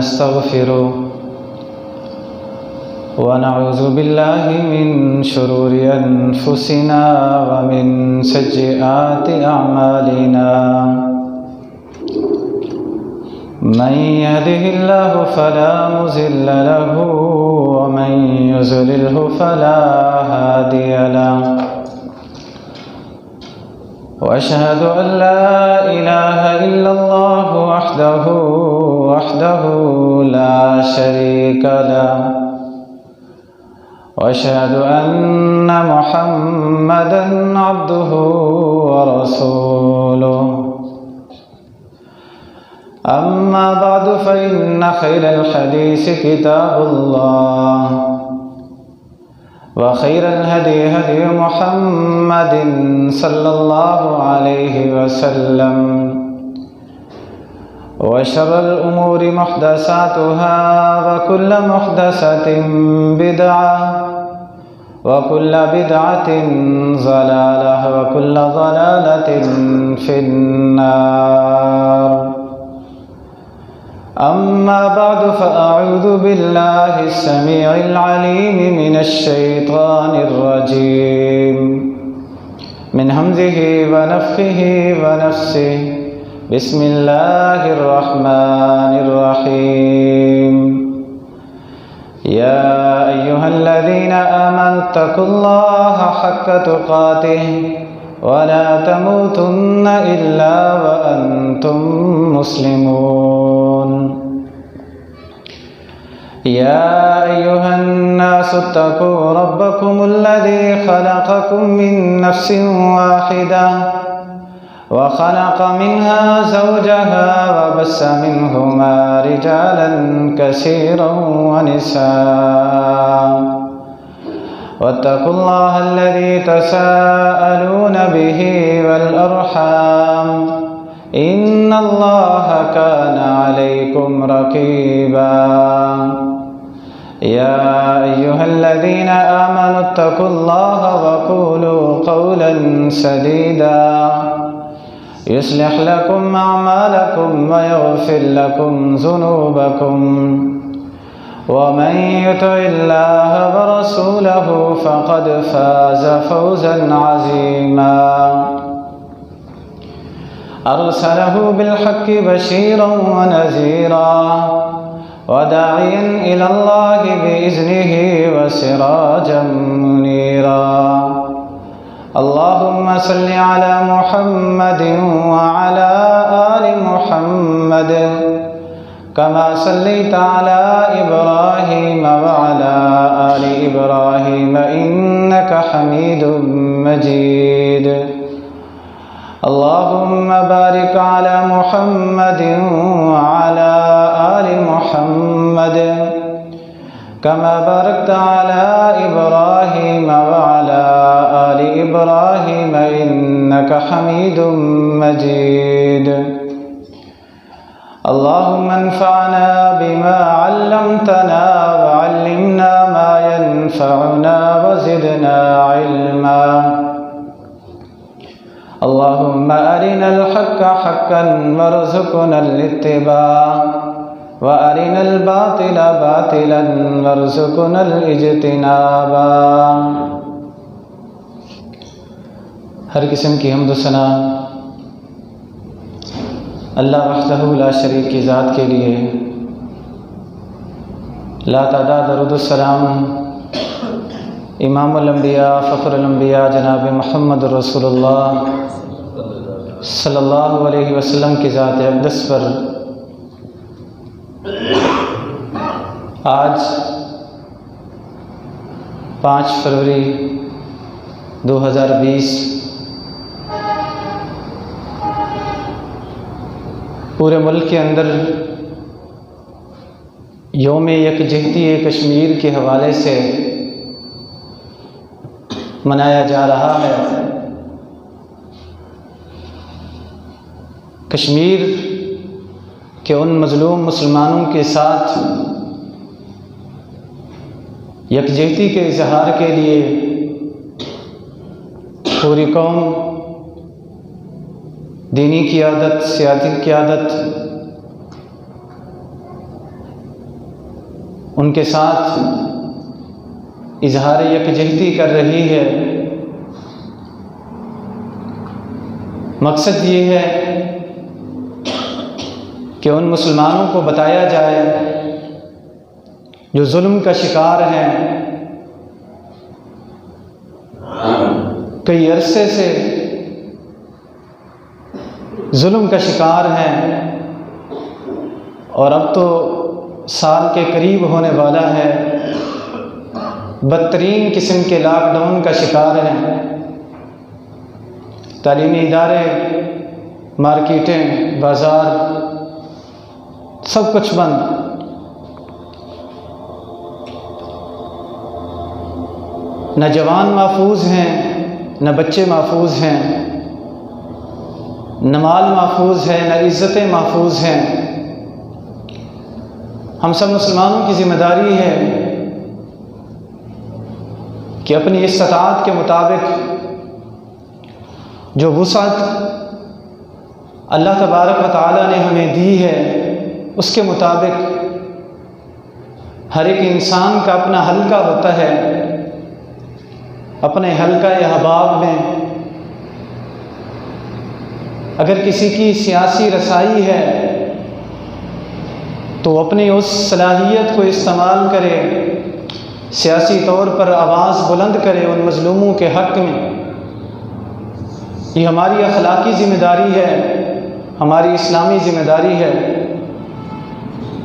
ونستغفره ونعوذ بالله من شرور أنفسنا ومن سيئات أعمالنا من يهده الله فلا مضل له ومن يضلل فلا هادي له وأشهد أن لا إله إلا الله وحده لا شريك له وأشهد أن محمدًا عبده ورسوله أما بعد فإن خير الحديث كتاب الله وخير الهدي هدي محمد صلى الله عليه وسلم وشر الأمور محدثاتها وكل محدثة بدعة وكل بدعة ضلالة وكل ضلالة في النار أما بعد فأعوذ بالله السميع العليم من الشيطان الرجيم من همزه ونفخه ونفسه بسم الله الرحمن الرحيم يا أيها الذين آمنوا اتقوا الله حق تقاته ولا تموتن إلا وأنتم مسلمون يا أيها الناس اتقوا ربكم الذي خلقكم من نفس واحدة وخلق منها زوجها وبث منهما رجالا كثيرا ونساء واتقوا الله الذي تساءلون به والأرحام إن الله كان عليكم رقيبا يا أيها الذين آمنوا اتقوا الله وقولوا قولا سديدا يصلح لكم أعمالكم ويغفر لكم ذنوبكم ومن يطع الله ورسوله فقد فاز فوزا عظيما أرسله بالحق بشيرا ونذيرا وداعيا إلى الله بإذنه وسراجا منيرا اللهم صل على محمد وعلى آل محمد كما صليت على إبراهيم وعلى آل إبراهيم إنك حميد مجيد اللهم بارك على محمد وعلى آل محمد كما باركت على إبراهيم وعلى آل إبراهيم إنك حميد مجيد اللهم انفعنا بما علمتنا وعلمنا ما ينفعنا وزدنا علما اللهم أرنا الحق حقا وارزقنا الاتباع وأرنا الباطل باطلا وارزقنا الاجتناب ہر قسم کی حمد و ثنا اللہ وحدہ لا شریک کی ذات کے لیے، لا تعداد درود السلام امام الانبیاء فخر الانبیاء جناب محمد رسول اللہ صلی اللہ علیہ وسلم کی ذات اقدس پر آج 5 فروری 2020 پورے ملک کے اندر یوم یکجہتی کشمیر کے حوالے سے منایا جا رہا ہے۔ کشمیر کے ان مظلوم مسلمانوں کے ساتھ یکجہتی کے اظہار کے لیے پوری قوم، دینی قیادت، سیاسی قیادت ان کے ساتھ اظہار یکجہتی کر رہی ہے۔ مقصد یہ ہے کہ ان مسلمانوں کو بتایا جائے جو ظلم کا شکار ہیں، کئی عرصے سے ظلم کا شکار ہیں، اور اب تو سال کے قریب ہونے والا ہے، بدترین قسم کے لاک ڈاؤن کا شکار ہیں۔ تعلیمی ادارے، مارکیٹیں، بازار سب کچھ بند۔ نہ جوان محفوظ ہیں، نہ بچے محفوظ ہیں، نہ مال محفوظ ہے، نہ عزتیں محفوظ ہیں۔ ہم سب مسلمانوں کی ذمہ داری ہے کہ اپنی استطاعت کے مطابق جو وسعت اللہ تبارک و تعالیٰ نے ہمیں دی ہے اس کے مطابق ہر ایک انسان کا اپنا حلقہ ہوتا ہے، اپنے حلقہ احباب میں اگر کسی کی سیاسی رسائی ہے تو اپنی اس صلاحیت کو استعمال کرے، سیاسی طور پر آواز بلند کرے ان مظلوموں کے حق میں۔ یہ ہماری اخلاقی ذمہ داری ہے، ہماری اسلامی ذمہ داری ہے۔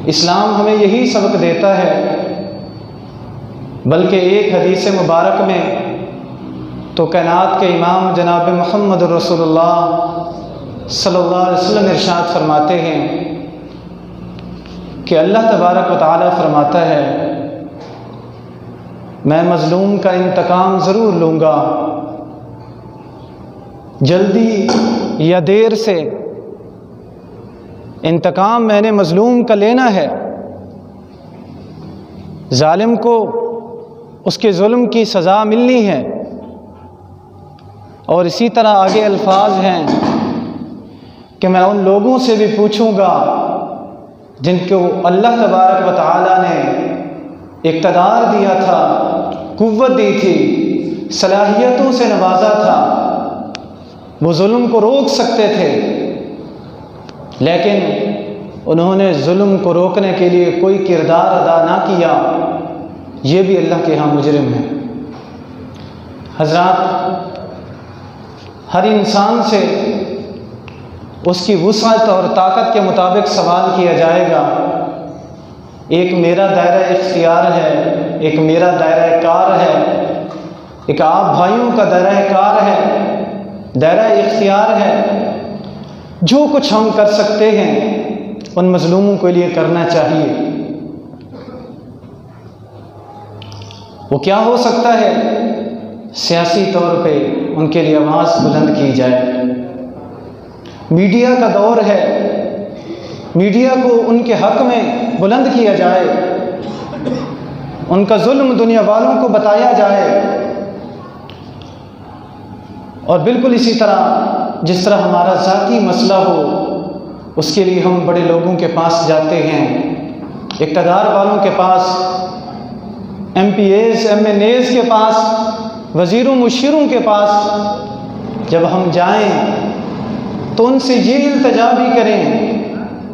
اسلام ہمیں یہی سبق دیتا ہے، بلکہ ایک حدیث مبارک میں تو کائنات کے امام جناب محمد رسول اللہ صلی اللہ علیہ وسلم ارشاد فرماتے ہیں کہ اللہ تبارک و تعالیٰ فرماتا ہے میں مظلوم کا انتقام ضرور لوں گا، جلدی یا دیر سے انتقام میں نے مظلوم کا لینا ہے۔ ظالم کو اس کے ظلم کی سزا ملنی ہے۔ اور اسی طرح آگے الفاظ ہیں کہ میں ان لوگوں سے بھی پوچھوں گا جن کو اللہ تبارک و تعالیٰ نے اقتدار دیا تھا، قوت دی تھی، صلاحیتوں سے نوازا تھا، وہ ظلم کو روک سکتے تھے، لیکن انہوں نے ظلم کو روکنے کے لیے کوئی کردار ادا نہ کیا، یہ بھی اللہ کے ہاں مجرم ہے۔ حضرات، ہر انسان سے اس کی وسعت اور طاقت کے مطابق سوال کیا جائے گا۔ ایک میرا دائرہ اختیار ہے، ایک میرا دائرہ کار ہے، ایک آپ بھائیوں کا دائرہ کار ہے، دائرہ اختیار ہے۔ جو کچھ ہم کر سکتے ہیں ان مظلوموں کے لیے کرنا چاہیے۔ وہ کیا ہو سکتا ہے؟ سیاسی طور پہ ان کے لیے آواز بلند کی جائے۔ میڈیا کا دور ہے، میڈیا کو ان کے حق میں بلند کیا جائے، ان کا ظلم دنیا والوں کو بتایا جائے۔ اور بالکل اسی طرح جس طرح ہمارا ذاتی مسئلہ ہو اس کے لیے ہم بڑے لوگوں کے پاس جاتے ہیں، اقتدار والوں کے پاس، M P As, M N As کے پاس، وزیروں مشیروں کے پاس جب ہم جائیں تو ان سے یہ التجا بھی کریں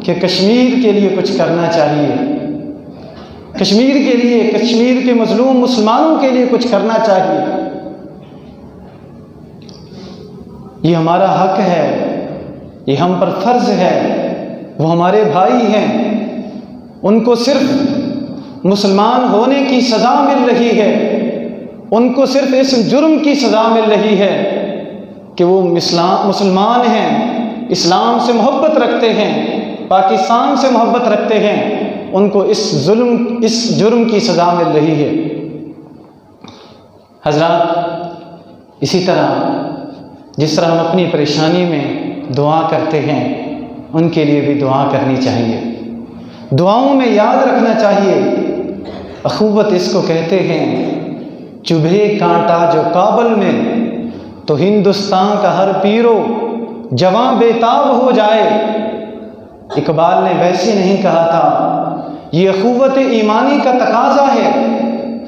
کہ کشمیر کے لیے کچھ کرنا چاہیے، کشمیر کے لیے، کشمیر کے مظلوم مسلمانوں کے لیے کچھ کرنا چاہیے۔ یہ ہمارا حق ہے، یہ ہم پر فرض ہے۔ وہ ہمارے بھائی ہیں، ان کو صرف مسلمان ہونے کی سزا مل رہی ہے، ان کو صرف اس جرم کی سزا مل رہی ہے کہ وہ مسلمان ہیں، اسلام سے محبت رکھتے ہیں، پاکستان سے محبت رکھتے ہیں، ان کو اس جرم کی سزا مل رہی ہے۔ حضرات، اسی طرح جس طرح ہم اپنی پریشانی میں دعا کرتے ہیں ان کے لیے بھی دعا کرنی چاہیے، دعاؤں میں یاد رکھنا چاہیے۔ اخوت اس کو کہتے ہیں، چبھے کانٹا جو کابل میں تو ہندوستان کا ہر پیرو جواں بے تاب ہو جائے۔ اقبال نے ویسے نہیں کہا تھا یہ اخوت ایمانی کا تقاضا ہے۔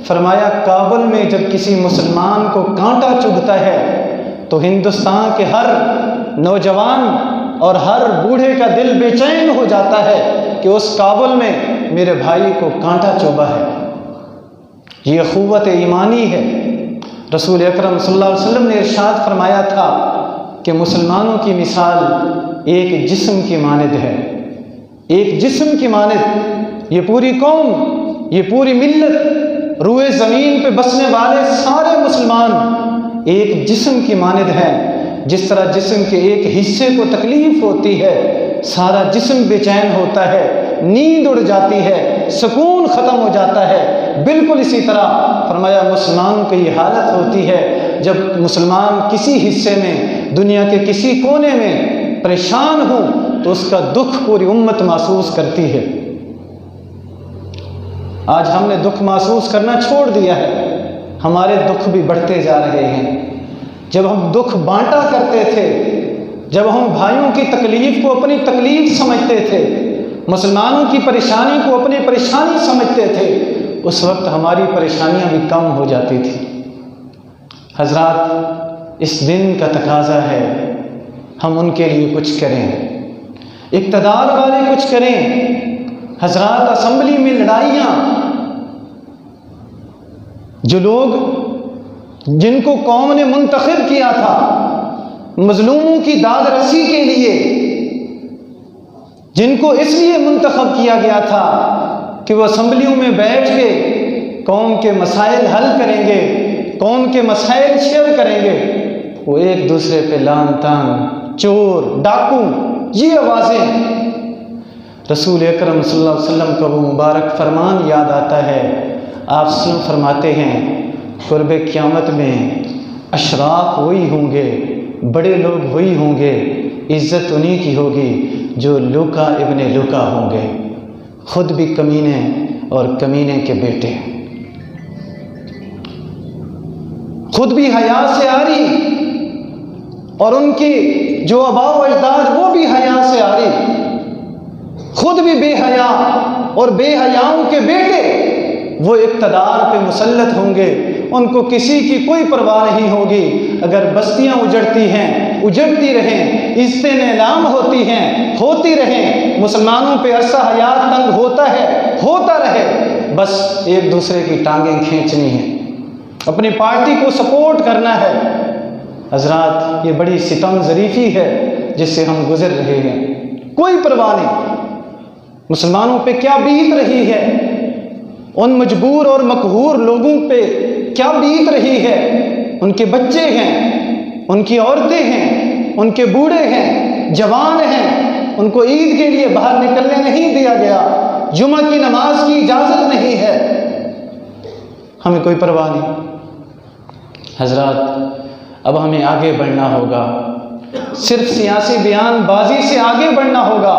فرمایا کابل میں جب کسی مسلمان کو کانٹا چبھتا ہے تو ہندوستان کے ہر نوجوان اور ہر بوڑھے کا دل بے چین ہو جاتا ہے کہ اس کابل میں میرے بھائی کو کانٹا چبھا ہے۔ یہ اخوت ایمانی ہے۔ رسول اکرم صلی اللہ علیہ وسلم نے ارشاد فرمایا تھا کہ مسلمانوں کی مثال ایک جسم کی مانند ہے، ایک جسم کی مانند۔ یہ پوری قوم، یہ پوری ملت، روئے زمین پہ بسنے والے سارے مسلمان ایک جسم کی مانند ہیں۔ جس طرح جسم کے ایک حصے کو تکلیف ہوتی ہے، سارا جسم بے چین ہوتا ہے، نیند اڑ جاتی ہے، سکون ختم ہو جاتا ہے، بالکل اسی طرح فرمایا مسلمان کی یہ حالت ہوتی ہے جب مسلمان کسی حصے میں، دنیا کے کسی کونے میں پریشان ہو تو اس کا دکھ پوری امت محسوس کرتی ہے۔ آج ہم نے دکھ محسوس کرنا چھوڑ دیا ہے، ہمارے دکھ بھی بڑھتے جا رہے ہیں۔ جب ہم دکھ بانٹا کرتے تھے، جب ہم بھائیوں کی تکلیف کو اپنی تکلیف سمجھتے تھے، مسلمانوں کی پریشانی کو اپنی پریشانی سمجھتے تھے، اس وقت ہماری پریشانیاں بھی کم ہو جاتی تھی۔ حضرات، اس دن کا تقاضا ہے ہم ان کے لیے کچھ کریں، اقتدار والے کچھ کریں۔ حضرات، اسمبلی میں لڑائیاں، جو لوگ جن کو قوم نے منتخب کیا تھا مظلوموں کی داد رسی کے لیے، جن کو اس لیے منتخب کیا گیا تھا کہ وہ اسمبلیوں میں بیٹھ کے قوم کے مسائل حل کریں گے، قوم کے مسائل شیئر کریں گے، وہ ایک دوسرے پہ لعن طعن، چور، ڈاکو، یہ آوازیں۔ رسول اکرم صلی اللہ علیہ وسلم کا وہ مبارک فرمان یاد آتا ہے۔ آپ صلی اللہ علیہ وسلم فرماتے ہیں قرب قیامت میں اشراف وہی ہوں گے، بڑے لوگ وہی ہوں گے، عزت انہی کی ہوگی جو لوکا ابن لوکا ہوں گے، خود بھی کمینے اور کمینے کے بیٹے، خود بھی حیا سے آری اور ان کی جو آباء و اجداد وہ بھی حیا سے آری، خود بھی بے حیا اور بے حیاؤں کے بیٹے وہ اقتدار پہ مسلط ہوں گے، ان کو کسی کی کوئی پرواہ نہیں ہوگی۔ اگر بستیاں اجڑتی ہیں اجڑتی رہیں، عزتیں نیلام ہوتی ہیں ہوتی رہیں، مسلمانوں پہ عرصہ حیات تنگ ہوتا ہے ہوتا رہے، بس ایک دوسرے کی ٹانگیں کھینچنی ہیں، اپنی پارٹی کو سپورٹ کرنا ہے۔ حضرات، یہ بڑی ستم ظریفی ہے جس سے ہم گزر رہے ہیں، کوئی پرواہ نہیں مسلمانوں پہ کیا بیت رہی ہے، ان مجبور اور مقہور لوگوں پہ کیا بیت رہی ہے۔ ان کے بچے ہیں، ان کی عورتیں ہیں، ان کے بوڑھے ہیں، جوان ہیں، ان کو عید کے لیے باہر نکلنے نہیں دیا گیا، جمعہ کی نماز کی اجازت نہیں ہے، ہمیں کوئی پرواہ نہیں۔ حضرات، اب ہمیں آگے بڑھنا ہوگا، صرف سیاسی بیان بازی سے آگے بڑھنا ہوگا،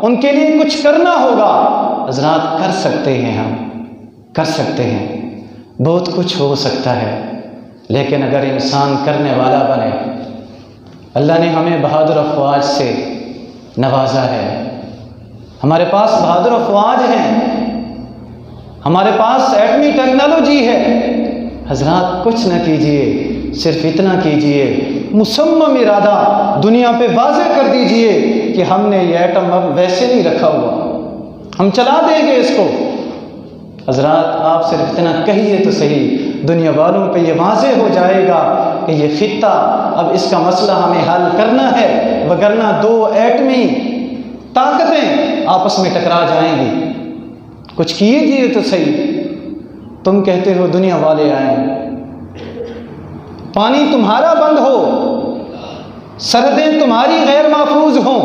ان کے لیے کچھ کرنا ہوگا۔ حضرات، کر سکتے ہیں، ہم کر سکتے ہیں، بہت کچھ ہو سکتا ہے، لیکن اگر انسان کرنے والا بنے۔ اللہ نے ہمیں بہادر افواج سے نوازا ہے، ہمارے پاس بہادر افواج ہیں، ہمارے پاس ایٹمی ٹیکنالوجی ہے۔ حضرات، کچھ نہ کیجئے، صرف اتنا کیجئے، مصمم ارادہ دنیا پہ واضح کر دیجئے کہ ہم نے یہ ایٹم اب ویسے نہیں رکھا ہوا، ہم چلا دیں گے اس کو۔ حضرات، آپ صرف اتنا کہیے تو صحیح، دنیا والوں پہ یہ واضح ہو جائے گا کہ یہ خطہ، اب اس کا مسئلہ ہمیں حل کرنا ہے، وگرنہ دو ایٹمی طاقتیں آپس میں ٹکرا جائیں گی۔ کچھ کیجئے تو صحیح۔ تم کہتے ہو دنیا والے آئیں، پانی تمہارا بند ہو، سرحدیں تمہاری غیر محفوظ ہوں،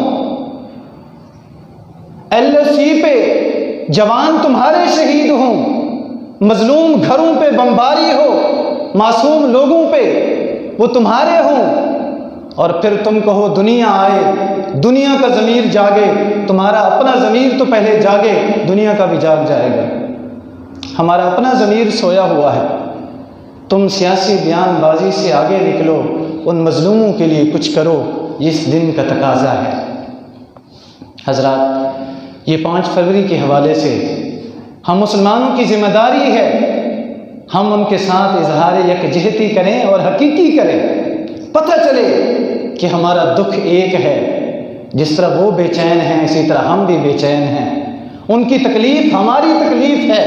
LOC پہ جوان تمہارے شہید ہوں، مظلوم گھروں پہ بمباری ہو، معصوم لوگوں پہ وہ تمہارے ہوں، اور پھر تم کہو دنیا آئے، دنیا کا ضمیر جاگے، تمہارا اپنا ضمیر تو پہلے جاگے، دنیا کا بھی جاگ جائے گا۔ ہمارا اپنا ضمیر سویا ہوا ہے، تم سیاسی بیان بازی سے آگے نکلو، ان مظلوموں کے لیے کچھ کرو، اس دن کا تقاضا ہے۔ حضرات، یہ 5 فروری کے حوالے سے ہم مسلمانوں کی ذمہ داری ہے ہم ان کے ساتھ اظہار یکجہتی کریں اور حقیقی کریں، پتہ چلے کہ ہمارا دکھ ایک ہے، جس طرح وہ بے چین ہیں اسی طرح ہم بھی بے چین ہیں، ان کی تکلیف ہماری تکلیف ہے،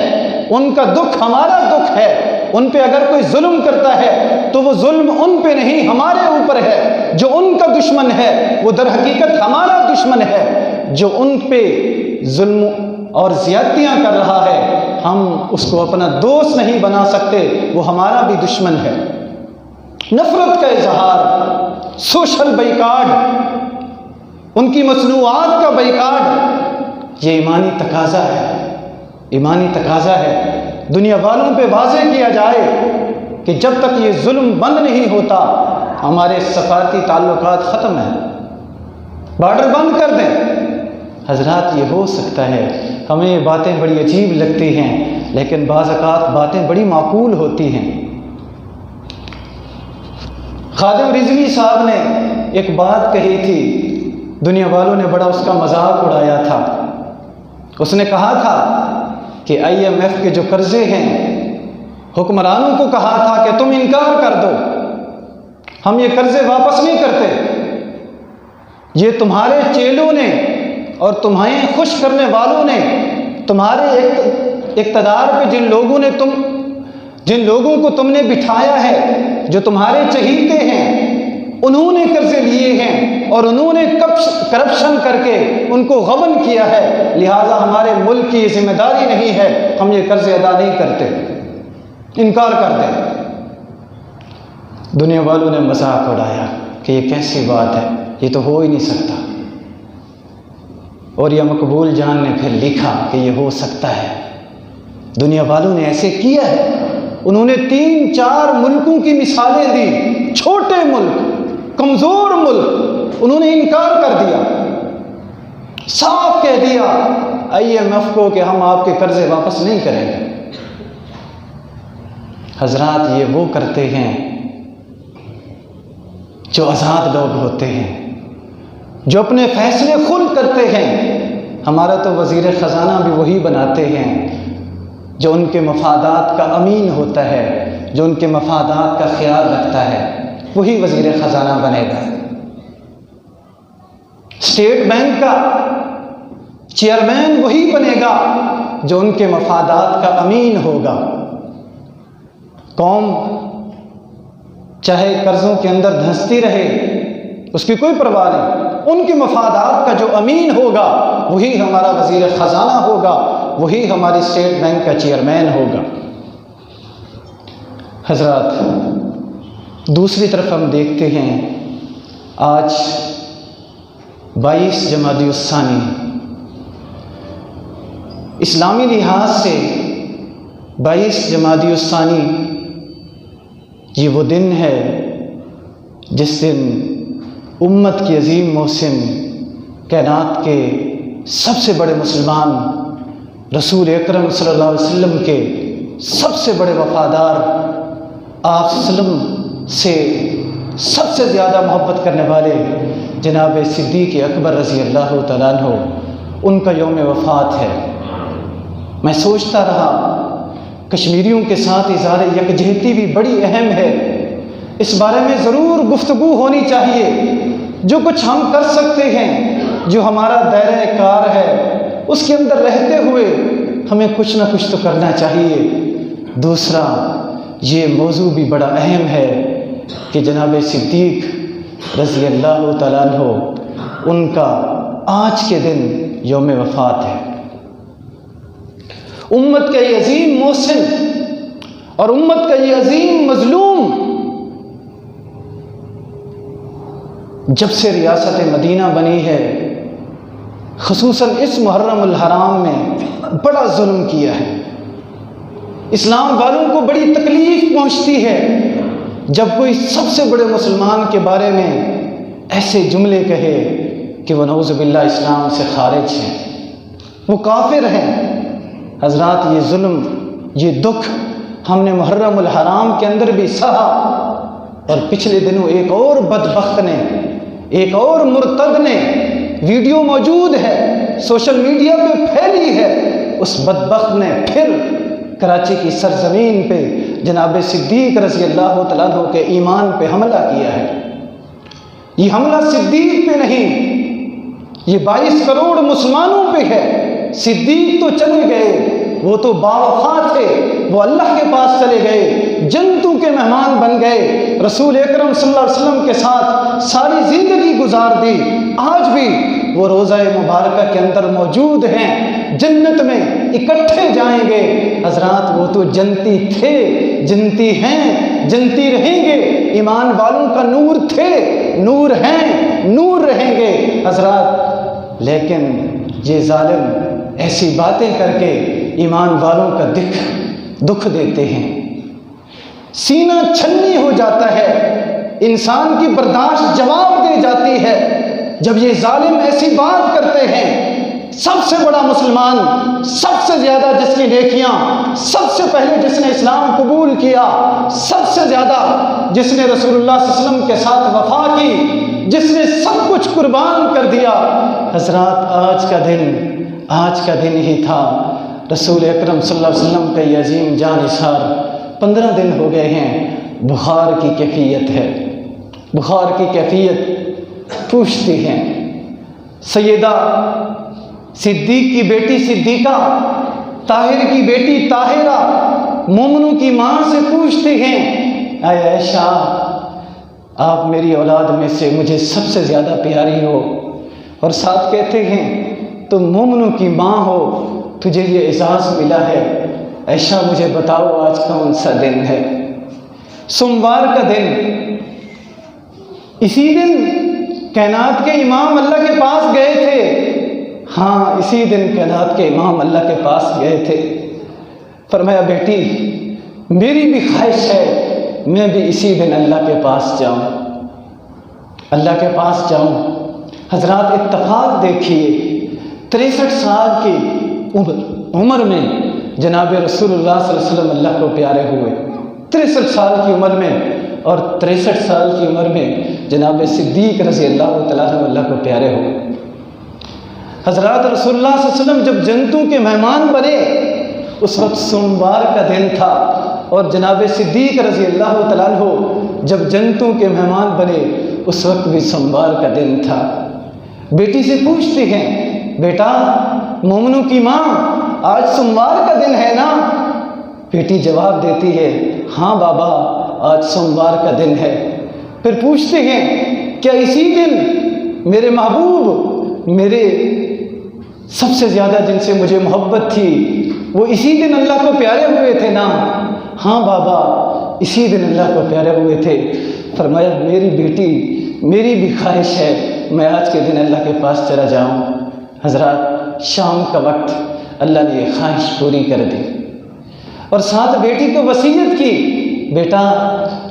ان کا دکھ ہمارا دکھ ہے، ان پہ اگر کوئی ظلم کرتا ہے تو وہ ظلم ان پہ نہیں ہمارے اوپر ہے، جو ان کا دشمن ہے وہ در حقیقت ہمارا دشمن ہے، جو ان پہ ظلم اور زیادتیاں کر رہا ہے ہم اس کو اپنا دوست نہیں بنا سکتے، وہ ہمارا بھی دشمن ہے۔ نفرت کا اظہار، سوشل بائیکاٹ، ان کی مصنوعات کا بائیکاٹ، یہ ایمانی تقاضا ہے، ایمانی تقاضا ہے۔ دنیا والوں پہ واضح کیا جائے کہ جب تک یہ ظلم بند نہیں ہوتا ہمارے سفارتی تعلقات ختم ہیں، بارڈر بند کر دیں۔ حضرات یہ ہو سکتا ہے، ہمیں یہ باتیں بڑی عجیب لگتی ہیں لیکن بعض اوقات باتیں بڑی معقول ہوتی ہیں۔ خادم رضوی صاحب نے ایک بات کہی تھی، دنیا والوں نے بڑا اس کا مذاق اڑایا تھا۔ اس نے کہا تھا کہ IMF کے جو قرضے ہیں، حکمرانوں کو کہا تھا کہ تم انکار کر دو، ہم یہ قرضے واپس نہیں کرتے، یہ تمہارے چیلوں نے اور تمہیں خوش کرنے والوں نے، تمہارے اقتدار پہ جن لوگوں کو تم نے بٹھایا ہے، جو تمہارے چہیتے ہیں، انہوں نے قرضے لیے ہیں اور انہوں نے کرپشن کر کے ان کو غبن کیا ہے، لہٰذا ہمارے ملک کی ذمہ داری نہیں ہے، ہم یہ قرضے ادا نہیں کرتے، انکار کر دیں۔ دنیا والوں نے مذاق اڑایا کہ یہ کیسی بات ہے، یہ تو ہو ہی نہیں سکتا، اور یہ مقبول جان نے پھر لکھا کہ یہ ہو سکتا ہے۔ دنیا والوں نے ایسے کیا ہے، انہوں نے 3-4 ملکوں کی مثالیں دی، چھوٹے ملک، کمزور ملک، انہوں نے انکار کر دیا، صاف کہہ دیا IMF کو کہ ہم آپ کے قرضے واپس نہیں کریں گے۔ حضرات یہ وہ کرتے ہیں جو آزاد لوگ ہوتے ہیں، جو اپنے فیصلے خود کرتے ہیں۔ ہمارا تو وزیر خزانہ بھی وہی بناتے ہیں جو ان کے مفادات کا امین ہوتا ہے، جو ان کے مفادات کا خیال رکھتا ہے، وہی وزیر خزانہ بنے گا۔ اسٹیٹ بینک کا چیئرمین وہی بنے گا جو ان کے مفادات کا امین ہوگا۔ قوم چاہے قرضوں کے اندر دھنستی رہے، اس کی کوئی پرواہ نہیں، ان کے مفادات کا جو امین ہوگا وہی ہمارا وزیر خزانہ ہوگا، وہی ہماری اسٹیٹ بینک کا چیئرمین ہوگا۔ حضرات دوسری طرف ہم دیکھتے ہیں آج 22 جمادی الثانی، اسلامی لحاظ سے 22 جمادی الثانی یہ وہ دن ہے جس دن امت کی عظیم محسن، کائنات کے سب سے بڑے مسلمان، رسول اکرم صلی اللہ علیہ وسلم کے سب سے بڑے وفادار، آپ صلی اللہ علیہ وسلم سے سب سے زیادہ محبت کرنے والے جناب صدیق اکبر رضی اللہ تعالیٰ عنہ، ان کا یوم وفات ہے۔ میں سوچتا رہا کشمیریوں کے ساتھ اظہار یکجہتی بھی بڑی اہم ہے، اس بارے میں ضرور گفتگو ہونی چاہیے۔ جو کچھ ہم کر سکتے ہیں، جو ہمارا دائرہ کار ہے، اس کے اندر رہتے ہوئے ہمیں کچھ نہ کچھ تو کرنا چاہیے۔ دوسرا یہ موضوع بھی بڑا اہم ہے کہ جناب صدیق رضی اللہ تعالیٰ عنہ، ان کا آج کے دن یوم وفات ہے۔ امت کا یہ عظیم محسن اور امت کا یہ عظیم مظلوم جب سے ریاست مدینہ بنی ہے، خصوصاً اس محرم الحرام میں بڑا ظلم کیا ہے۔ اسلام والوں کو بڑی تکلیف پہنچتی ہے جب کوئی سب سے بڑے مسلمان کے بارے میں ایسے جملے کہے کہ وہ نعوذ باللہ اسلام سے خارج ہیں، وہ کافر ہیں۔ حضرات یہ ظلم، یہ دکھ ہم نے محرم الحرام کے اندر بھی سہا، اور پچھلے دنوں ایک اور بدبخت نے، ایک اور مرتد نے، ویڈیو موجود ہے، سوشل میڈیا پہ پھیلی ہے، اس بدبخت نے پھر کراچی کی سرزمین پہ جناب صدیق رضی اللہ تعالیٰ عنہ کے ایمان پہ حملہ کیا ہے۔ یہ حملہ صدیق پہ نہیں، یہ 22 کروڑ مسلمانوں پہ ہے۔ صدیق تو چلے گئے، وہ تو باوفا تھے، وہ اللہ کے پاس چلے گئے، جنتوں کے مہمان بن گئے، رسول اکرم صلی اللہ علیہ وسلم کے ساتھ ساری زندگی گزار دی۔ آج بھی وہ روضہ مبارکہ کے اندر موجود ہیں، جنت میں اکٹھے جائیں گے۔ حضرات وہ تو جنتی تھے، جنتی ہیں، جنتی رہیں گے، ایمان والوں کا نور تھے، نور ہیں، نور رہیں گے حضرات۔ لیکن یہ ظالم ایسی باتیں کر کے ایمان والوں کا دکھ دیتے ہیں، سینہ چھلنی ہو جاتا ہے، انسان کی برداشت جواب دے جاتی ہے جب یہ ظالم ایسی بات کرتے ہیں۔ سب سے بڑا مسلمان، سب سے زیادہ جس کی نیکیاں، سب سے پہلے جس نے اسلام قبول کیا، سب سے زیادہ جس نے رسول اللہ صلی اللہ علیہ وسلم کے ساتھ وفا کی، جس نے سب کچھ قربان کر دیا۔ حضرات آج کا دن ہی تھا، رسول اکرم صلی اللہ علیہ وسلم کا یہ عظیم جان اظہار 15 دن ہو گئے ہیں، بخار کی کیفیت ہے، بخار کی کیفیت پوچھتی ہیں۔ سیدہ صدیق کی بیٹی صدیقہ، طاہر کی بیٹی طاہرہ مومنوں کی ماں سے پوچھتے ہیں، اے عائشہ آپ میری اولاد میں سے مجھے سب سے زیادہ پیاری ہو، اور ساتھ کہتے ہیں تم مومنوں کی ماں ہو، تجھے یہ اعزاز ملا ہے۔ عائشہ مجھے بتاؤ آج کون سا دن ہے؟ سوموار کا دن۔ اسی دن کائنات کے امام اللہ کے پاس گئے تھے، ہاں اسی دن کائنات کے امام اللہ کے پاس گئے تھے۔ فرمایا بیٹی میری بھی خواہش ہے میں بھی اسی دن اللہ کے پاس جاؤں، اللہ کے پاس جاؤں۔ حضرات اتفاق دیکھیے، 63 سال کی عمر میں جناب رسول اللہ صلی اللہ علیہ وسلم اللہ کو پیارے ہوئے، 63 سال کی عمر میں، اور 63 سال کی عمر میں جناب صدیق رضی اللہ تعالیٰ عنہ اللہ کو پیارے ہوئے۔ حضرات رسول اللہ صلی اللہ علیہ وسلم جب جنتوں کے مہمان بنے اس وقت سوموار کا دن تھا، اور جناب صدیق رضی اللہ تعالیٰ عنہ جب جنتوں کے مہمان بنے اس وقت بھی سوموار کا دن تھا۔ بیٹی سے پوچھتے ہیں بیٹا مومنوں کی ماں آج سوموار کا دن ہے نا؟ بیٹی جواب دیتی ہے ہاں بابا آج سوموار کا دن ہے۔ پھر پوچھتے ہیں کیا اسی دن میرے محبوب، میرے سب سے زیادہ جن سے مجھے محبت تھی وہ اسی دن اللہ کو پیارے ہوئے تھے نا؟ ہاں بابا اسی دن اللہ کو پیارے ہوئے تھے۔ فرمایا میری بیٹی میری بھی خواہش ہے میں آج کے دن اللہ کے پاس چلا جاؤں۔ حضرات شام کا وقت اللہ نے یہ خواہش پوری کر دی، اور ساتھ بیٹی کو وصیت کی بیٹا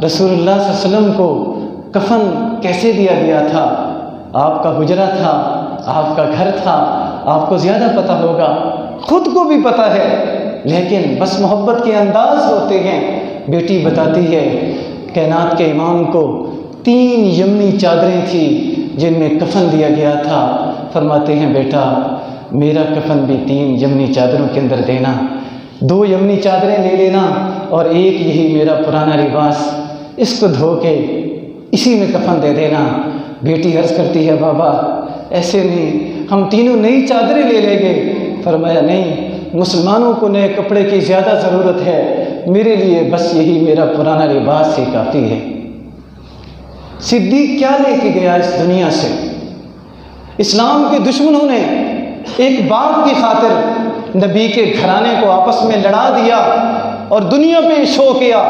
رسول اللہ صلی اللہ علیہ وسلم کو کفن کیسے دیا گیا تھا؟ آپ کا حجرہ تھا، آپ کا گھر تھا، آپ کو زیادہ پتہ ہوگا، خود کو بھی پتہ ہے، لیکن بس محبت کے انداز ہوتے ہیں۔ بیٹی بتاتی ہے کائنات کے امام کو 3 یمنی چادریں تھیں جن میں کفن دیا گیا تھا۔ فرماتے ہیں بیٹا میرا کفن بھی 3 یمنی چادروں کے اندر دینا، 2 یمنی چادریں لے لینا اور ایک یہی میرا پرانا لباس، اس کو دھو کے اسی میں کفن دے دینا۔ بیٹی عرض کرتی ہے بابا ایسے نہیں، ہم تینوں نئی چادریں لے لیں گے۔ فرمایا نہیں، مسلمانوں کو نئے کپڑے کی زیادہ ضرورت ہے، میرے لیے بس یہی میرا پرانا لباس ہی کافی ہے۔ صدیق کیا لے کے گیا اس دنیا سے؟ اسلام کے دشمنوں نے ایک باغ کی خاطر نبی کے گھرانے کو آپس میں لڑا دیا اور دنیا پہ شو کیا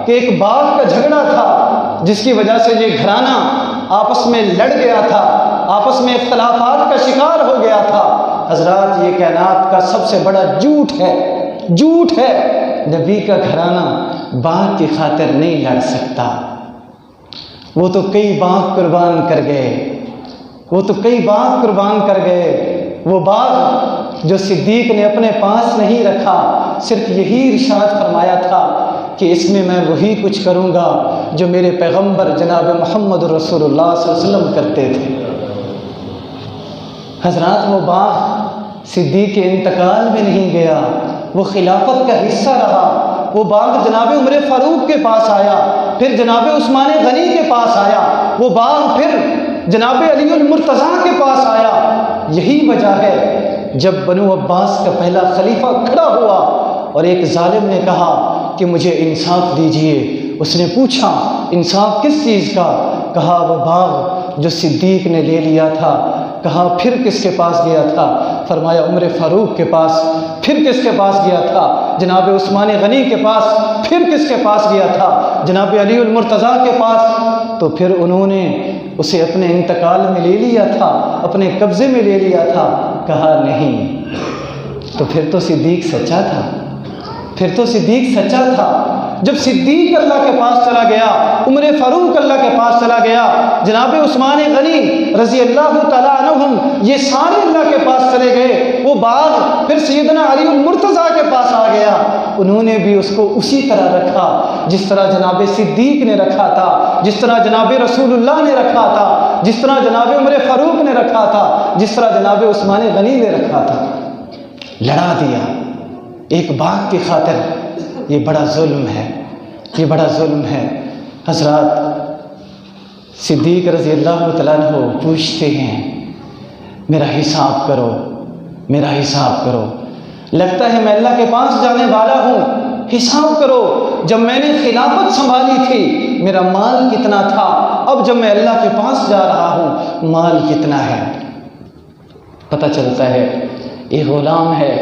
کہ ایک باغ کا جھگڑا تھا جس کی وجہ سے یہ گھرانہ آپس میں لڑ گیا تھا، آپس میں اختلافات کا شکار ہو گیا تھا۔ حضرات یہ کائنات کا سب سے بڑا جھوٹ ہے، جھوٹ ہے۔ نبی کا گھرانہ باغ کی خاطر نہیں لڑ سکتا، وہ تو کئی باغ قربان کر گئے، وہ تو کئی باغ قربان کر گئے۔ وہ باغ جو صدیق نے اپنے پاس نہیں رکھا، صرف یہی ارشاد فرمایا تھا کہ اس میں وہی کچھ کروں گا جو میرے پیغمبر جناب محمد رسول اللہ صلی اللہ علیہ وسلم کرتے تھے۔ حضرات وہ باغ صدیق کے انتقال میں نہیں گیا، وہ خلافت کا حصہ رہا۔ وہ باغ جناب عمر فاروق کے پاس آیا، پھر جناب عثمان غنی کے پاس آیا، وہ باغ پھر جناب علی المرتضیٰ کے پاس آیا۔ یہی وجہ ہے جب بنو عباس کا پہلا خلیفہ کھڑا ہوا اور ایک ظالم نے کہا کہ مجھے انصاف دیجئے، اس نے پوچھا انصاف کس چیز کا؟ کہا وہ باغ جو صدیق نے لے لیا تھا۔ کہا پھر کس کے پاس گیا تھا؟ فرمایا عمر فاروق کے پاس۔ پھر کس کے پاس گیا تھا؟ جناب عثمان غنی کے پاس۔ پھر کس کے پاس گیا تھا؟ جناب علی المرتضیٰ کے پاس۔ تو پھر انہوں نے اسے اپنے انتقال میں لے لیا تھا، اپنے قبضے میں لے لیا تھا؟ کہا نہیں۔ تو پھر تو صدیق سچا تھا، پھر تو صدیق سچا تھا۔ جب صدیق اللہ کے پاس چلا گیا، عمر فاروق اللہ کے پاس چلا گیا، جناب عثمان غنی رضی اللہ تعالیٰ عنہم یہ سارے اللہ کے پاس چلے گئے، وہ باغ پھر سیدنا علی المرتضیٰ کے پاس آ گیا۔ انہوں نے بھی اس کو اسی طرح رکھا جس طرح جناب صدیق نے رکھا تھا، جس طرح جناب رسول اللہ نے رکھا تھا، جس طرح جناب عمر فاروق نے رکھا تھا، جس طرح جناب عثمان غنی نے رکھا تھا۔ لڑا دیا ایک باغ کی خاطر۔ یہ بڑا ظلم ہے، یہ بڑا ظلم ہے۔ حضرات صدیق رضی اللہ تعالیٰ عنہ پوچھتے ہیں میرا حساب کرو، میرا حساب کرو، لگتا ہے میں اللہ کے پاس جانے والا ہوں، حساب کرو۔ جب میں نے خلافت سنبھالی تھی میرا مال کتنا تھا، اب جب میں اللہ کے پاس جا رہا ہوں مال کتنا ہے؟ پتہ چلتا ہے ایک غلام ہے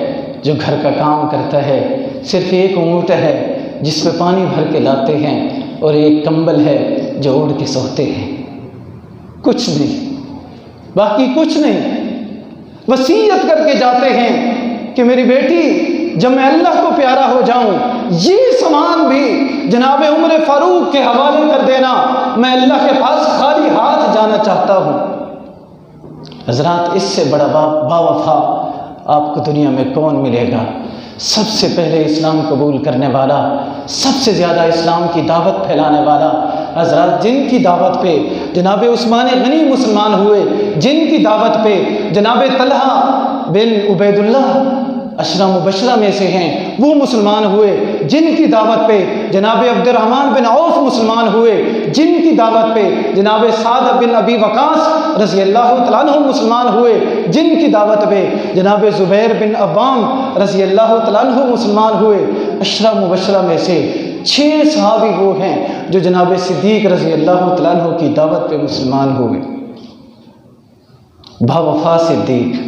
جو گھر کا کام کرتا ہے، صرف ایک اونٹ ہے جس پہ پانی بھر کے لاتے ہیں، اور ایک کمبل ہے جو اوڑھ کے سوتے ہیں، کچھ نہیں، باقی کچھ نہیں۔ وصیت کر کے جاتے ہیں کہ میری بیٹی جب میں اللہ کو پیارا ہو جاؤں یہ سامان بھی جناب عمر فاروق کے حوالے کر دینا، میں اللہ کے پاس خالی ہاتھ جانا چاہتا ہوں۔ حضرات اس سے بڑا باوفا آپ کو دنیا میں کون ملے گا؟ سب سے پہلے اسلام قبول کرنے والا، سب سے زیادہ اسلام کی دعوت پھیلانے والا، حضرات جن کی دعوت پہ جناب عثمان غنی مسلمان ہوئے، جن کی دعوت پہ جناب طلحہ بن عبید اللہ عشرہ مبشرہ میں سے ہیں وہ مسلمان ہوئے، جن کی دعوت پہ جناب عبد الرحمن بن عوف مسلمان ہوئے، جن کی دعوت پہ جناب سعد بن ابی وقاص رضی اللہ تعالیٰ عنہ مسلمان ہوئے، جن کی دعوت پہ جناب زبیر بن عوام رضی اللہ تعالیٰ عنہ مسلمان ہوئے۔ عشرہ مبشرہ میں سے 6 صحابی وہ ہیں جو جناب صدیق رضی اللہ تعالیٰ عنہ کی دعوت پہ مسلمان ہوئے۔ باوفا صدیق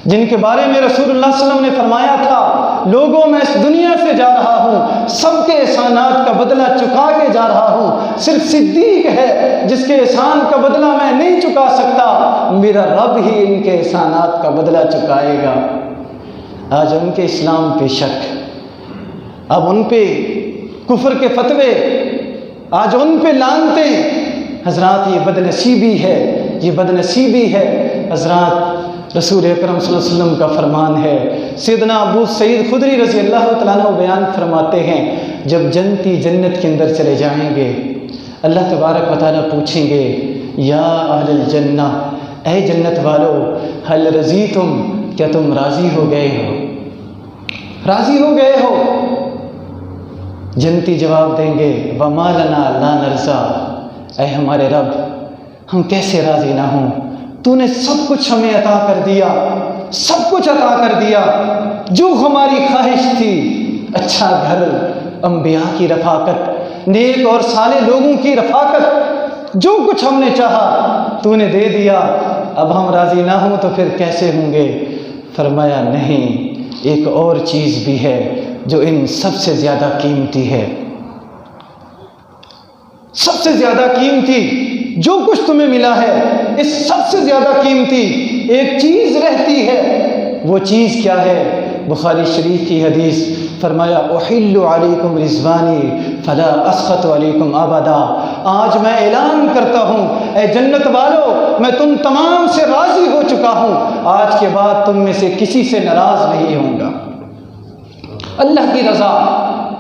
جن کے بارے میں رسول اللہ صلی اللہ علیہ وسلم نے فرمایا تھا لوگوں میں اس دنیا سے جا رہا ہوں سب کے احسانات کا بدلہ چکا کے جا رہا ہوں، صرف صدیق ہے جس کے احسان کا بدلہ میں نہیں چکا سکتا، میرا رب ہی ان کے احسانات کا بدلہ چکائے گا۔ آج ان کے اسلام پہ شک، اب ان پہ کفر کے فتوے، آج ان پہ لعنتیں۔ حضرات یہ بدنصیبی ہے، یہ بدنصیبی ہے۔ حضرات رسول اکرم صلی اللہ علیہ وسلم کا فرمان ہے، سیدنا ابو سعید خدری رضی اللہ تعالیٰ عنہ بیان فرماتے ہیں جب جنتی جنت کے اندر چلے جائیں گے اللہ تبارک و تعالیٰ پوچھیں گے یا اہل الجنہ، اے جنت والو، هل رضیتم، کیا تم راضی ہو گئے ہو، راضی ہو گئے ہو؟ جنتی جواب دیں گے وما لنا لا نرضى، اے ہمارے رب ہم کیسے راضی نہ ہوں، تو نے سب کچھ ہمیں عطا کر دیا، سب کچھ عطا کر دیا، جو ہماری خواہش تھی، اچھا گھر، انبیاء کی رفاقت، نیک اور صالح لوگوں کی رفاقت، جو کچھ ہم نے چاہا تو نے دے دیا، اب ہم راضی نہ ہوں تو پھر کیسے ہوں گے؟ فرمایا نہیں، ایک اور چیز بھی ہے جو ان سب سے زیادہ قیمتی ہے، سب سے زیادہ قیمتی جو کچھ تمہیں ملا ہے اس سب سے زیادہ قیمتی ایک چیز رہتی ہے، وہ چیز کیا ہے؟ بخاری شریف کی حدیث، فرمایا احل علیکم رضوانی فلا اسخط علیکم ابدا، آج میں اعلان کرتا ہوں اے جنت والو میں تم تمام سے راضی ہو چکا ہوں، آج کے بعد تم میں سے کسی سے ناراض نہیں ہوں گا۔ اللہ کی رضا،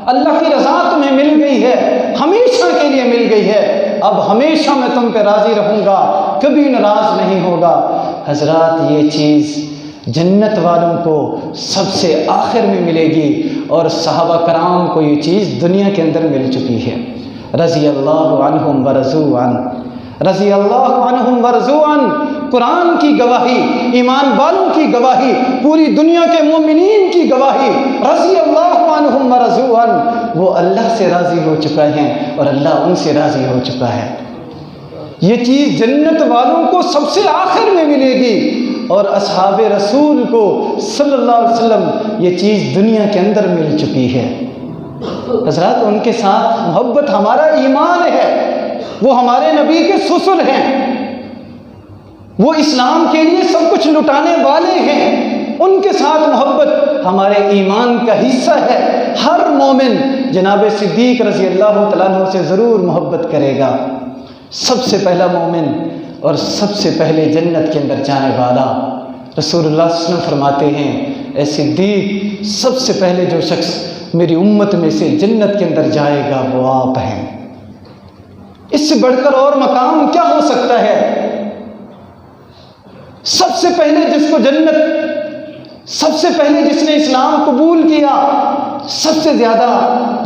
اللہ کی رضا تمہیں مل گئی ہے، ہمیشہ کے لیے مل گئی ہے، اب ہمیشہ میں تم پہ راضی رہوں گا، کبھی ناراض نہیں ہوگا۔ حضرات یہ چیز جنت والوں کو سب سے آخر میں ملے گی، اور صحابہ کرام کو یہ چیز دنیا کے اندر مل چکی ہے۔ رضی اللہ عنہم ورضوا عنہ، رضی اللہ عنہم ورضوا عنہ، قرآن کی گواہی، ایمان والوں کی گواہی، پوری دنیا کے مومنین کی گواہی، رضی اللہ عنہم ورضوا عنہ، وہ اللہ سے راضی ہو چکا ہے اور اللہ ان سے راضی ہو چکا ہے۔ یہ چیز جنت والوں کو سب سے آخر میں ملے گی، اور اصحاب رسول کو صلی اللہ علیہ وسلم یہ چیز دنیا کے اندر مل چکی ہے۔ حضرات، ان کے ساتھ محبت ہمارا ایمان ہے، وہ ہمارے نبی کے سسر ہیں، وہ اسلام کے لیے سب کچھ لٹانے والے ہیں، ان کے ساتھ محبت ہمارے ایمان کا حصہ ہے۔ ہر مومن جناب صدیق رضی اللہ تعالیٰ عنہ سے ضرور محبت کرے گا۔ سب سے پہلا مومن اور سب سے پہلے جنت کے اندر جانے والا رسول اللہ صلی اللہ علیہ وسلم فرماتے ہیں، اے صدیق، سب سے پہلے جو شخص میری امت میں سے جنت کے اندر جائے گا وہ آپ ہیں۔ اس سے بڑھ کر اور مقام کیا ہو سکتا ہے؟ سب سے پہلے جس کو جنت، سب سے پہلے جس نے اسلام قبول کیا، سب سے زیادہ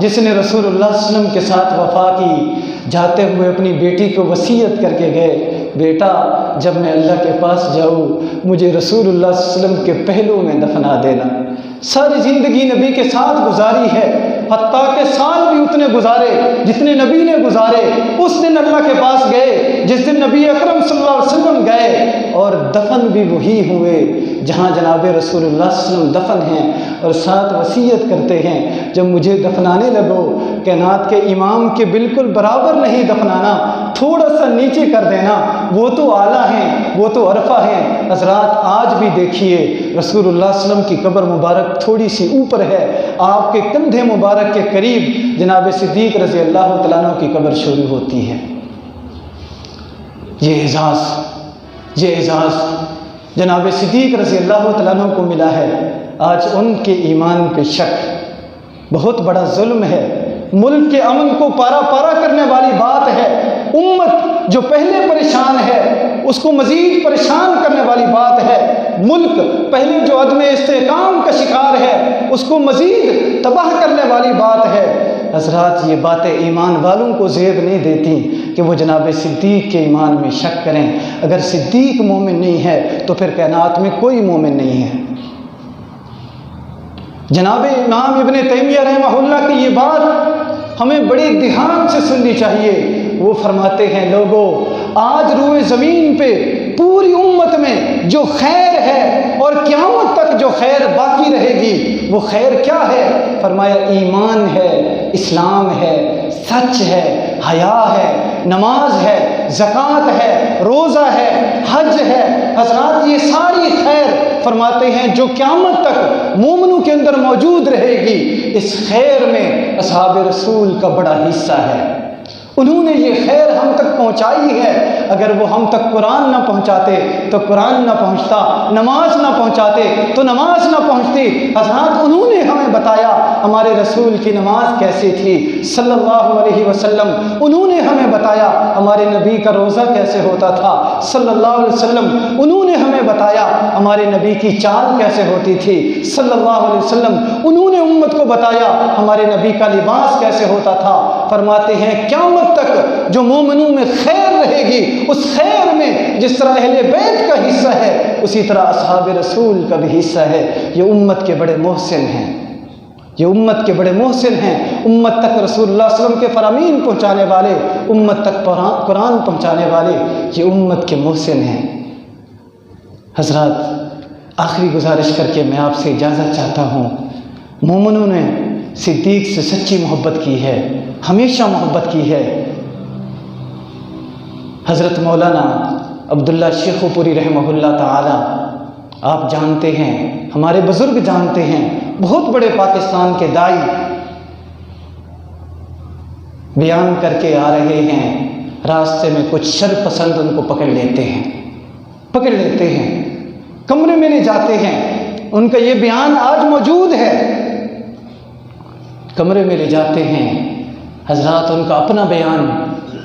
جس نے رسول اللہ صلی اللہ علیہ وسلم کے ساتھ وفا کی، جاتے ہوئے اپنی بیٹی کو وصیت کر کے گئے، بیٹا جب میں اللہ کے پاس جاؤں مجھے رسول اللہ صلی اللہ علیہ وسلم کے پہلو میں دفنا دینا۔ ساری زندگی نبی کے ساتھ گزاری ہے، حتیٰ کہ سال بھی اتنے گزارے جتنے نبی نے گزارے۔ اس دن اللہ کے پاس گئے جس دن نبی اکرم صلی اللہ علیہ وسلم گئے، اور دفن بھی وہی ہوئے جہاں جناب رسول اللہ صلی اللہ علیہ وسلم دفن ہیں، اور ساتھ وصیت کرتے ہیں جب مجھے دفنانے لگو کائنات کے امام کے بالکل برابر نہیں دفنانا، تھوڑا سا نیچے کر دینا، وہ تو اعلیٰ ہیں، وہ تو عرفہ ہیں۔ حضرات، آج بھی دیکھیے رسول اللہ صلی اللہ علیہ وسلم کی قبر مبارک تھوڑی سی اوپر ہے، آپ کے کندھے مبارک کے قریب جناب صدیق رضی اللہ تعالیٰ عنہ کی قبر شروع ہوتی ہے۔ یہ اعزاز جناب صدیق رضی اللہ تعالیٰ عنہ کو ملا ہے۔ آج ان کے ایمان پہ شک بہت بڑا ظلم ہے، ملک کے امن کو پارا پارا کرنے والی بات ہے، امت جو پہلے پریشان ہے اس کو مزید پریشان کرنے والی بات ہے، ملک پہلے جو عدم استحکام کا شکار ہے اس کو مزید تباہ کرنے والی بات ہے۔ حضرات، یہ باتیں ایمان والوں کو زیب نہیں دیتی کہ وہ جناب صدیق کے ایمان میں شک کریں۔ اگر صدیق مومن نہیں ہے تو پھر کائنات میں کوئی مومن نہیں ہے۔ جناب امام ابن تیمیہ رحمہ اللہ کی یہ بات ہمیں بڑی دھیان سے سننی چاہیے۔ وہ فرماتے ہیں، لوگوں، آج روئے زمین پہ پوری امت میں جو خیر ہے اور قیامت تک جو خیر باقی رہے گی وہ خیر کیا ہے؟ فرمایا ایمان ہے، اسلام ہے، سچ ہے، حیا ہے، نماز ہے، زکوٰۃ ہے، روزہ ہے، حج ہے۔ حضرات، یہ ساری خیر فرماتے ہیں جو قیامت تک مومنوں کے اندر موجود رہے گی، اس خیر میں اصحاب رسول کا بڑا حصہ ہے۔ انہوں نے یہ خیر ہم تک پہنچائی ہے۔ اگر وہ ہم تک قرآن نہ پہنچاتے تو قرآن نہ پہنچتا، نماز نہ پہنچاتے تو نماز نہ پہنچتی۔ حضرات، انہوں نے ہمیں بتایا ہمارے رسول کی نماز کیسی تھی صلی اللہ علیہ وسلم، انہوں نے ہمیں بتایا ہمارے نبی کا روزہ کیسے ہوتا تھا صلی اللہ علیہ وسلم، انہوں نے ہمیں بتایا ہمارے نبی کی چال کیسے ہوتی تھی صلی اللہ علیہ وسلم، انہوں نے امت کو بتایا ہمارے نبی کا لباس کیسے ہوتا تھا۔ فرماتے ہیں قیامت تک جو مومنوں میں خیر رہے گی، اس خیر میں جس طرح اہل بیت کا حصہ ہے اسی طرح اصحاب رسول کا بھی حصہ ہے۔ یہ امت کے بڑے محسن ہیں، یہ امت کے بڑے محسن ہیں، امت تک رسول اللہ صلی اللہ علیہ وسلم کے فرامین پہنچانے والے، امت تک قرآن پہنچانے والے، یہ امت کے محسن ہیں۔ حضرات، آخری گزارش کر کے میں آپ سے اجازت چاہتا ہوں۔ مومنوں نے صدیق سے سچی محبت کی ہے، ہمیشہ محبت کی ہے۔ حضرت مولانا عبداللہ شیخو پوری رحمہ اللہ تعالی، آپ جانتے ہیں، ہمارے بزرگ جانتے ہیں، بہت بڑے پاکستان کے دائی، بیان کر کے آ رہے ہیں، راستے میں کچھ شر پسند ان کو پکڑ لیتے ہیں، کمرے میں لے جاتے ہیں۔ ان کا یہ بیان آج موجود ہے، کمرے میں لے جاتے ہیں۔ حضرات، ان کا اپنا بیان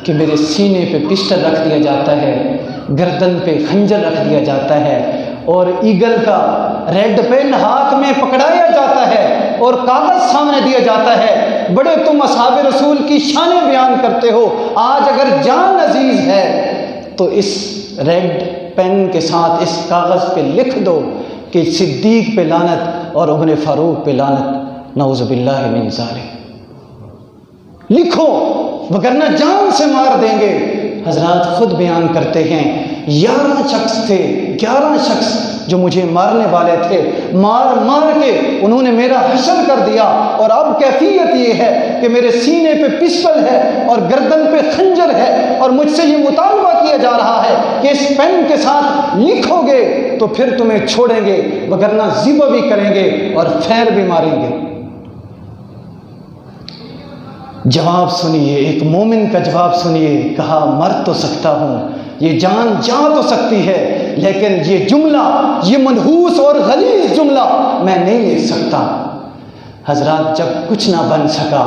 کہ میرے سینے پہ پسٹل رکھ دیا جاتا ہے، گردن پہ خنجر رکھ دیا جاتا ہے، اور ایگل کا ریڈ پین ہاتھ میں پکڑایا جاتا ہے اور کاغذ سامنے دیا جاتا ہے، بڑے تم اصحاب رسول کی شانیں بیان کرتے ہو، آج اگر جان عزیز ہے تو اس ریڈ پین کے ساتھ اس کاغذ پہ لکھ دو کہ صدیق پہ لعنت اور عمر فاروق پہ لعنت، نعوذ باللہ من ذالک، لکھو وگرنہ جان سے مار دیں گے۔ حضرات خود بیان کرتے ہیں 11 شخص تھے، 11 شخص جو مجھے مارنے والے تھے، مار مار کے انہوں نے میرا حشر کر دیا، اور اب کیفیت یہ ہے کہ میرے سینے پہ پسٹل ہے اور گردن پہ خنجر ہے، اور مجھ سے یہ مطالبہ کیا جا رہا ہے کہ اس پین کے ساتھ لکھو گے تو پھر تمہیں چھوڑیں گے، وگرنہ ذبح بھی کریں گے اور پھیر بھی ماریں گے۔ جواب سنیے، ایک مومن کا جواب سنیے، کہا مر تو سکتا ہوں، یہ جان جا تو سکتی ہے، لیکن یہ جملہ، یہ منحوس اور غلیظ جملہ میں نہیں لکھ سکتا۔ حضرات جب کچھ نہ بن سکا،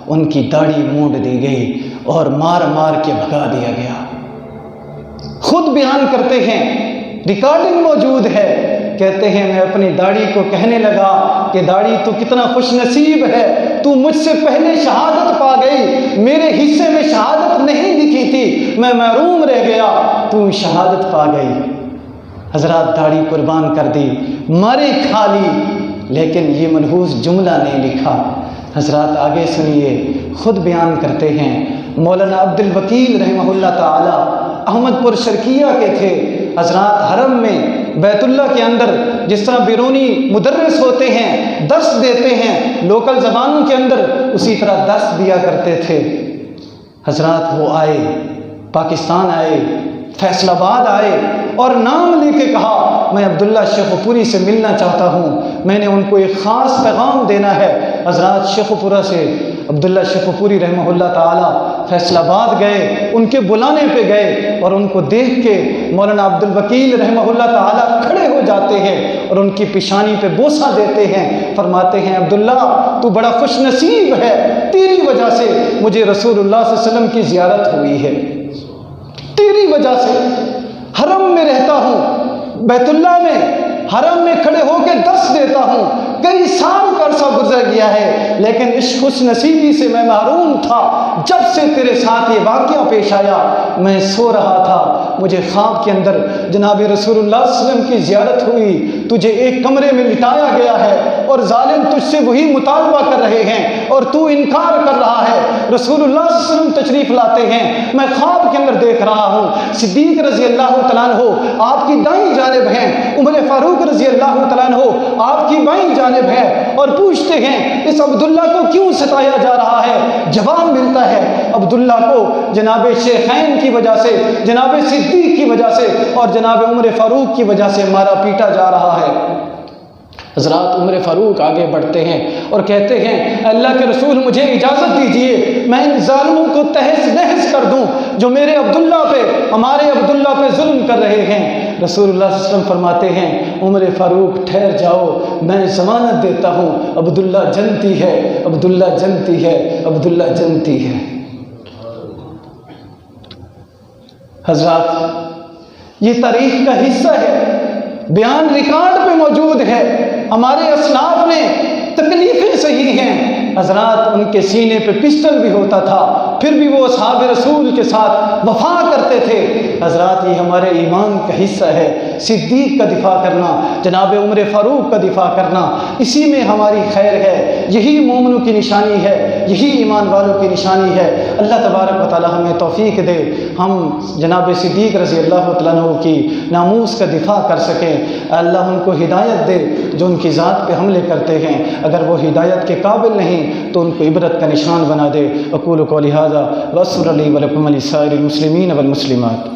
ان کی داڑھی مونڈ دی گئی اور مار مار کے بھگا دیا گیا۔ خود بیان کرتے ہیں، ریکارڈنگ موجود ہے، کہتے ہیں میں اپنی داڑھی کو کہنے لگا کہ داڑھی تو کتنا خوش نصیب ہے، تو مجھ سے پہلے شہادت پا گئی، میرے حصے میں شہادت نہیں لکھی تھی، میں محروم رہ گیا، تو شہادت پا گئی۔ حضرات داڑھی قربان کر دی، مارے کھا لی، لیکن یہ منحوس جملہ نہیں لکھا۔ حضرات آگے سنیے، خود بیان کرتے ہیں، مولانا عبد الوکیل رحمہ اللہ تعالی احمد پور شرقیہ کے تھے۔ حضرات حرم میں بیت اللہ کے اندر جس طرح بیرونی مدرس ہوتے ہیں، درس دیتے ہیں لوکل زبانوں کے اندر، اسی طرح درس دیا کرتے تھے۔ حضرات وہ آئے، پاکستان آئے، فیصل آباد آئے اور نام لے کے کہا میں عبداللہ شیخ پوری سے ملنا چاہتا ہوں، میں نے ان کو ایک خاص پیغام دینا ہے۔ حضرات شیخ پورہ سے عبداللہ شیخ پوری رحمہ اللہ تعالی فیصل آباد گئے، ان کے بلانے پہ گئے، اور ان کو دیکھ کے مولانا عبد الوکیل رحمہ اللہ تعالی کھڑے ہو جاتے ہیں اور ان کی پیشانی پہ بوسہ دیتے ہیں، فرماتے ہیں عبداللہ تو بڑا خوش نصیب ہے، تیری وجہ سے مجھے رسول اللہ صلی اللہ علیہ وسلم کی زیارت ہوئی ہے، تیری وجہ سے حرم میں رہتا ہوں، بیت اللہ میں حرم میں کھڑے ہو کے درس دیتا ہوں، کئی سال کا عرصہ گزر گیا ہے، لیکن اس خوش نصیبی سے میں محروم تھا۔ جب سے تیرے ساتھ یہ واقعہ پیش آیا، میں سو رہا تھا، مجھے خواب کے اندر جناب رسول اللہ صلی اللہ علیہ وسلم کی زیارت ہوئی، تجھے ایک کمرے میں لٹایا گیا ہے اور ظالم تجھ سے وہی مطالبہ کر رہے ہیں اور تو انکار کر رہا ہے، رسول اللہ صلی اللہ علیہ وسلم تشریف لاتے ہیں، میں خواب کے اندر دیکھ رہا ہوں صدیق رضی اللہ تعالیٰ عنہ آپ کی دائیں جانب ہیں، عمر فاروق رضی اللہ تعالیٰ عنہ آپ کی بائیں جانب ہے، اور پوچھتے ہیں اس عبداللہ کو کیوں ستایا جا رہا ہے؟ جواب ملتا ہے عبداللہ کو جناب شیخین کی وجہ سے، جناب صدیق کی وجہ سے اور جناب عمر فاروق کی وجہ سے مارا پیٹا جا رہا ہے۔ حضرات عمر فاروق آگے بڑھتے ہیں اور کہتے ہیں اللہ کے رسول مجھے اجازت دیجئے میں ان ظالموں کو تہس نہس کر دوں جو میرے عبداللہ پہ، ہمارے عبداللہ پہ ظلم کر رہے ہیں۔ رسول اللہ صلی اللہ علیہ وسلم فرماتے ہیں عمر فاروق ٹھہر جاؤ، میں ضمانت دیتا ہوں، عبداللہ جنتی ہے، عبداللہ جنتی ہے، عبداللہ جنتی ہے۔ حضرات یہ تاریخ کا حصہ ہے، بیان ریکارڈ پہ موجود ہے، ہمارے اسلاف نے تکلیفیں سہی ہیں۔ حضرات ان کے سینے پہ پسٹل بھی ہوتا تھا، پھر بھی وہ اصحاب رسول کے ساتھ وفا کرتے تھے۔ حضرات یہ ہمارے ایمان کا حصہ ہے، صدیق کا دفاع کرنا، جناب عمر فاروق کا دفاع کرنا، اسی میں ہماری خیر ہے، یہی مومنوں کی نشانی ہے، یہی ایمان والوں کی نشانی ہے۔ اللہ تبارک و تعالی ہمیں توفیق دے ہم جناب صدیق رضی اللہ تعالیٰ عنہ کی ناموس کا دفاع کر سکیں۔ اللہ ان کو ہدایت دے جو ان کی ذات پہ حملے کرتے ہیں، اگر وہ ہدایت کے قابل نہیں تو ان کو عبرت کا نشان بنا دے۔ اقول قولی ھذا واستغفر لی ولکم ولسائر المسلمین والمسلمات۔